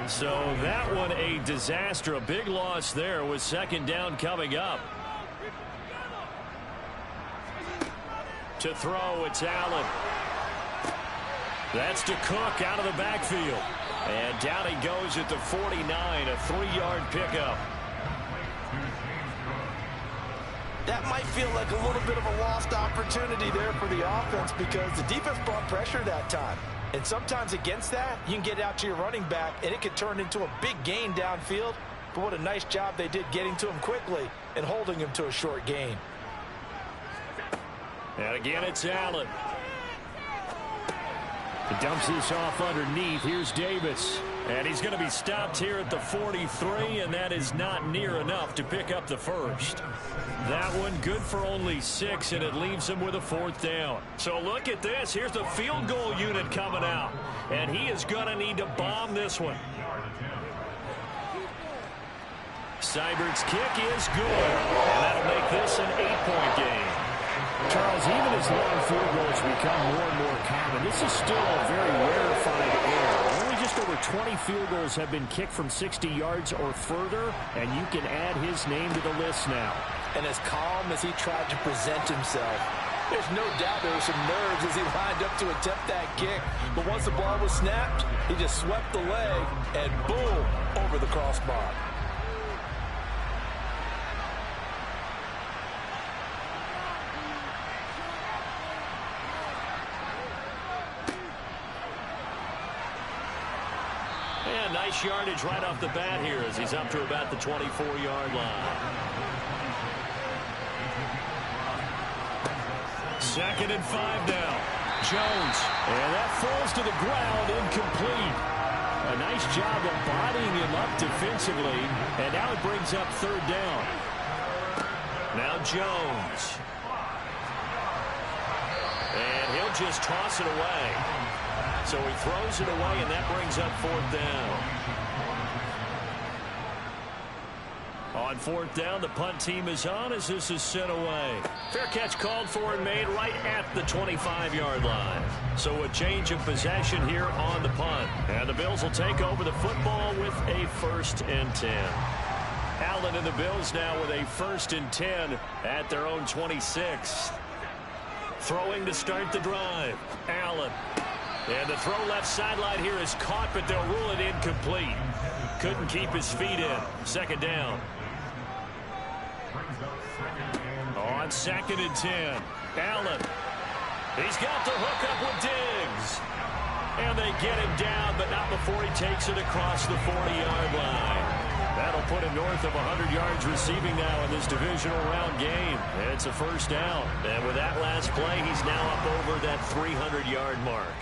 So that one a disaster, a big loss there with 2nd down coming up. To throw, it's Allen. That's to Cook out of the backfield. And down he goes at the 49, a 3-yard pickup. That might feel like a little bit of a lost opportunity there for the offense because the defense brought pressure that time. And sometimes against that, you can get out to your running back, and it could turn into a big gain downfield. But what a nice job they did getting to him quickly and holding him to a short gain. And again, it's Allen. He dumps this off underneath. Here's Davis. And he's going to be stopped here at the 43, and that is not near enough to pick up the first. That one good for only 6, and it leaves him with a 4th down. So look at this. Here's the field goal unit coming out, and he is going to need to bomb this one. Seibert's kick is good, and that'll make this an 8-point game. Charles, even as long field goals become more and more common, this is still a very rarefied error. Only just over 20 field goals have been kicked from 60 yards or further, and you can add his name to the list now. And as calm as he tried to present himself, there's no doubt there were some nerves as he lined up to attempt that kick. But once the ball was snapped, he just swept the leg and boom, over the crossbar. And nice yardage right off the bat here as he's up to about the 24-yard line. 2nd and 5 now. Jones. And that falls to the ground, incomplete. A nice job of bodying him up defensively. And now it brings up 3rd down. Now Jones. And he'll just toss it away. So he throws it away, and that brings up 4th down. On 4th down, the punt team is on as this is sent away. Fair catch called for and made right at the 25-yard line. So a change of possession here on the punt. And the Bills will take over the football with a 1st and 10. Allen and the Bills now with a 1st and 10 at their own 26. Throwing to start the drive. Allen. And the throw left sideline here is caught, but they'll rule it incomplete. Couldn't keep his feet in. 2nd down. On 2nd and 10. Allen. He's got the hook up with Diggs. And they get him down, but not before he takes it across the 40-yard line. That'll put him north of 100 yards receiving now in this divisional round game. And it's a 1st down. And with that last play, he's now up over that 300-yard mark.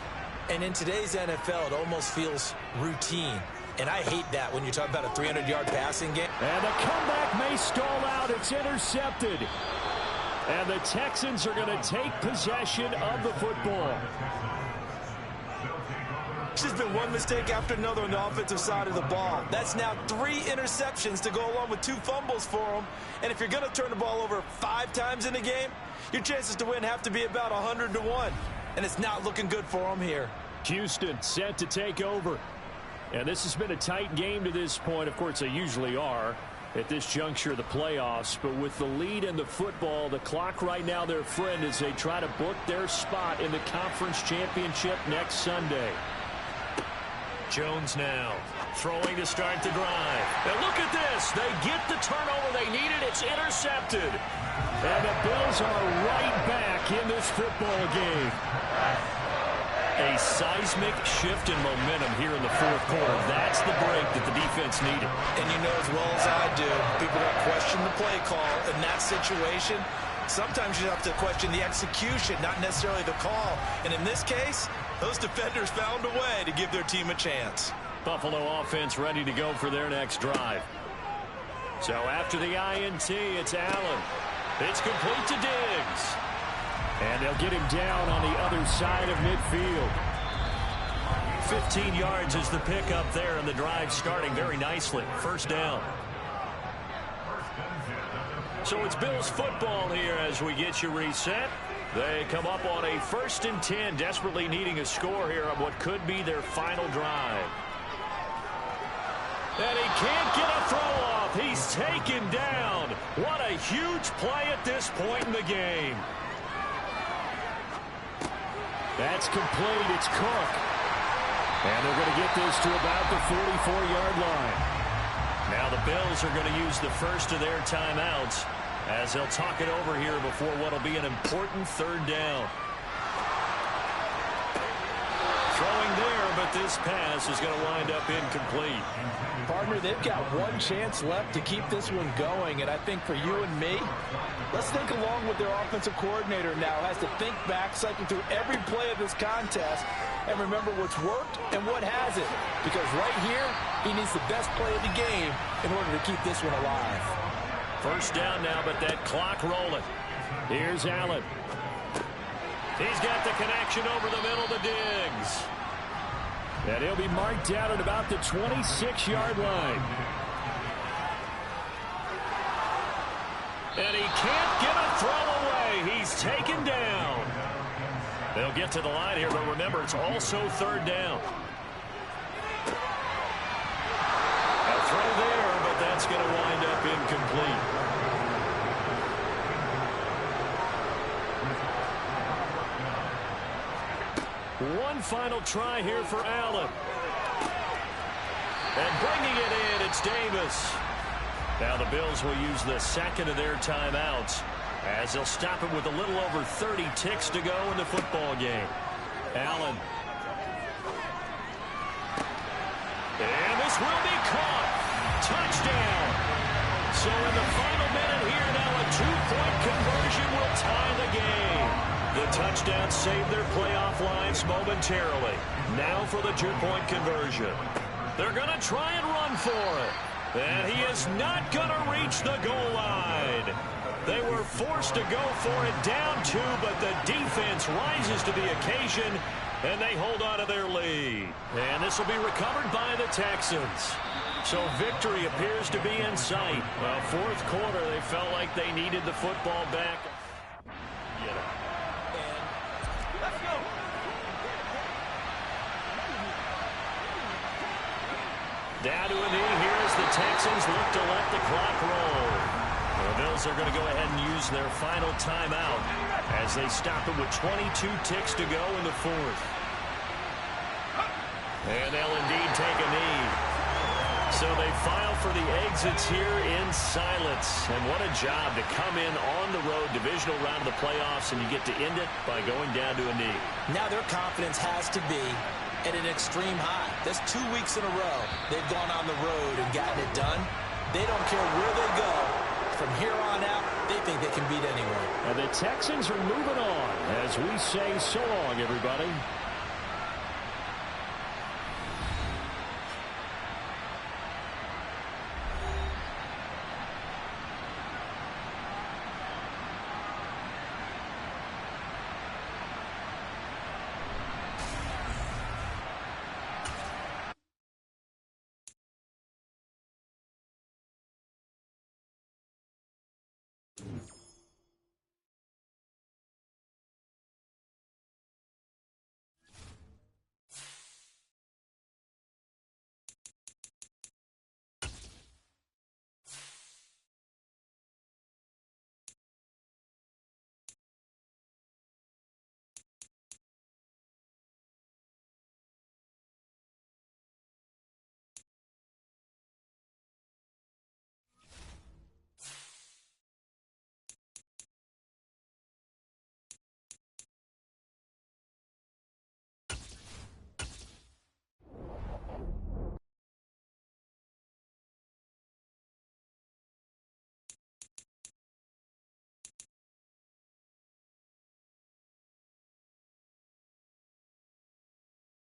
And in today's NFL, it almost feels routine. And I hate that when you're talking about a 300-yard passing game. And the comeback may stall out. It's intercepted. And the Texans are going to take possession of the football. There's been one mistake after another on the offensive side of the ball. That's now 3 interceptions to go along with 2 fumbles for them. And if you're going to turn the ball over 5 times in a game, your chances to win have to be about 100 to 1. And it's not looking good for them here. Houston set to take over. And this has been a tight game to this point. Of course, they usually are at this juncture of the playoffs. But with the lead in the football, the clock right now their friend as they try to book their spot in the conference championship next Sunday. Jones now throwing to start the drive. And look at this. They get the turnover they needed. It's intercepted. And the Bills are right back in this football game. A seismic shift in momentum here in the 4th quarter. That's the break that the defense needed. And you know as well as I do, people don't question the play call in that situation. Sometimes you have to question the execution, not necessarily the call. And in this case, Those defenders found a way to give their team a chance. Buffalo offense ready to go for their next drive. So after the INT, it's Allen. It's complete to Diggs. And they'll get him down on the other side of midfield. 15 yards is the pickup there, and the drive starting very nicely. First down. So it's Bills football here as we get you reset. They come up on a 1st and 10, desperately needing a score here on what could be their final drive. And he can't get a throw off. He's taken down. What a huge play at this point in the game. That's complete. It's Cook. And they're going to get this to about the 44-yard line. Now the Bills are going to use the first of their timeouts as they'll talk it over here before what will be an important 3rd down. Throwing there, but this pass is going to wind up incomplete. Partner, they've got one chance left to keep this one going, and I think for you and me, let's think along with their offensive coordinator now has to think back, cycle through every play of this contest, and remember what's worked and what hasn't. Because right here, he needs the best play of the game in order to keep this one alive. First down now, but that clock rolling. Here's Allen. He's got the connection over the middle to Diggs. And he'll be marked down at about the 26-yard line. And he can't get a throw away. He's taken down. They'll get to the line here, but remember, it's also 3rd down. A throw there, but that's going to wind up incomplete. One final try here for Allen. And bringing it in, it's Davis. Now the Bills will use the 2nd of their timeouts as they'll stop it with a little over 30 ticks to go in the football game. Allen. And this will be caught. Touchdown. So in the final minute here now, a 2-point conversion will tie the game. The touchdown saved their playoff lives momentarily. Now for the 2-point conversion. They're going to try and run for it. And he is not going to reach the goal line. They were forced to go for it down 2, but the defense rises to the occasion, and they hold on to their lead. And this will be recovered by the Texans. So victory appears to be in sight. Well, 4th quarter, they felt like they needed the football back. Down to a knee here as the Texans look to let the clock roll. The Bills are going to go ahead and use their final timeout as they stop it with 22 ticks to go in the 4th. And they'll indeed take a knee. So they file for the exits here in silence. And what a job to come in on the road, divisional round of the playoffs, and you get to end it by going down to a knee. Now their confidence has to be at an extreme high. That's 2 weeks in a row they've gone on the road and gotten it done. They don't care where they go. From here on out, they think they can beat anyone. And the Texans are moving on as we say so long, everybody.